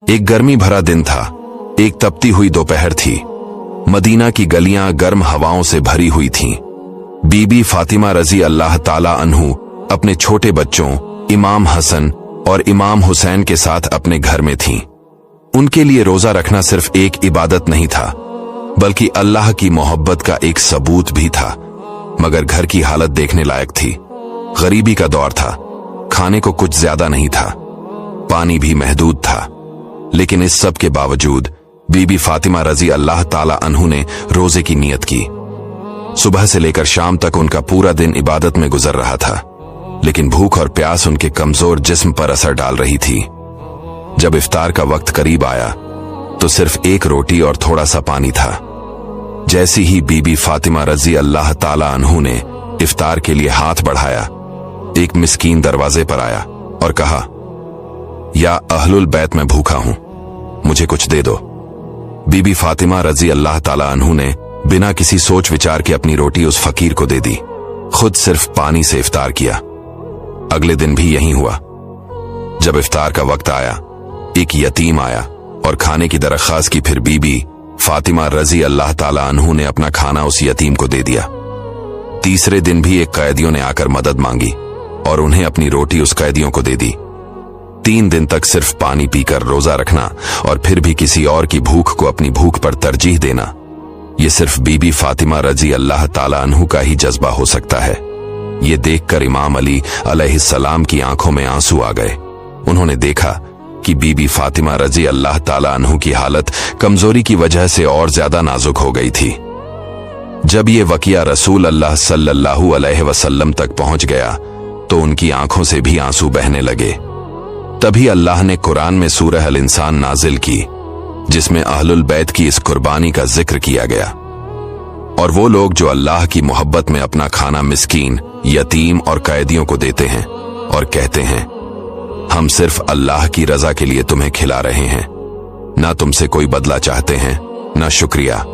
एक गर्मी भरा दिन था। एक तपती हुई दोपहर थी। मदीना की गलियां गर्म हवाओं से भरी हुई थीं। बीबी फातिमा रजी अल्लाह ताला अन्हु अपने छोटे बच्चों इमाम हसन और इमाम हुसैन के साथ अपने घर में थीं। उनके लिए रोजा रखना सिर्फ एक इबादत नहीं था, बल्कि अल्लाह की मोहब्बत का एक सबूत भी था। मगर घर की हालत देखने लायक थी। गरीबी का दौर था। खाने को कुछ ज्यादा नहीं था, पानी भी महदूद था। लेकिन इस सब के बावजूद बीबी फातिमा रजी अल्लाह ताला अन्हु ने रोजे की नियत की। सुबह से लेकर शाम तक उनका पूरा दिन इबादत में गुजर रहा था, लेकिन भूख और प्यास उनके कमजोर जिस्म पर असर डाल रही थी। जब इफ्तार का वक्त करीब आया तो सिर्फ एक रोटी और थोड़ा सा पानी था। जैसी ही बीबी फातिमा रजी अल्लाह ताला अन्हु ने इफ्तार के लिए हाथ बढ़ाया, एक मिस्कीन दरवाजे पर आया और कहा, या अहलुल बैत में भूखा हूं, मुझे कुछ दे दो। बीबी फातिमा रजी अल्लाह ताला अन्हु ने बिना किसी सोच विचार के अपनी रोटी उस फकीर को दे दी। खुद सिर्फ पानी से इफ्तार किया। अगले दिन भी यही हुआ। जब इफ्तार का वक्त आया, एक यतीम आया और खाने की दरख्वास्त की। फिर बीबी फातिमा रजी अल्लाह ताला अन्हु ने अपना खाना उस यतीम को दे दिया। तीसरे दिन भी एक कैदियों ने आकर मदद मांगी और उन्हें अपनी रोटी उस कैदियों को दे दी। 3 दिन तक सिर्फ पानी पीकर रोजा रखना और फिर भी किसी और की भूख को अपनी भूख पर तरजीह देना, यह सिर्फ बीबी फातिमा रजी अल्लाह ताला अन्हु का ही जज्बा हो सकता है। ये देखकर इमाम अली अलैहिस्सलाम की आंखों में आंसू आ गए। उन्होंने देखा कि बीबी फातिमा रजी अल्लाह ताला अन्हु की हालत कमजोरी की वजह से और ज्यादा नाजुक हो गई थी। जब ये वकिया रसूल अल्लाह सल्लल्लाहु अलैहि वसल्लम तक पहुंच गया तो उनकी आंखों से भी आंसू बहने लगे। तभी अल्लाह ने कुरान में सूरह अल इंसान नाजिल की, जिसमें अहलुल बैत की इस कुर्बानी का जिक्र किया गया। और वो लोग जो अल्लाह की मोहब्बत में अपना खाना मिस्कीन, यतीम और कैदियों को देते हैं और कहते हैं, हम सिर्फ अल्लाह की रजा के लिए तुम्हें खिला रहे हैं, ना तुमसे कोई बदला चाहते हैं, ना शुक्रिया।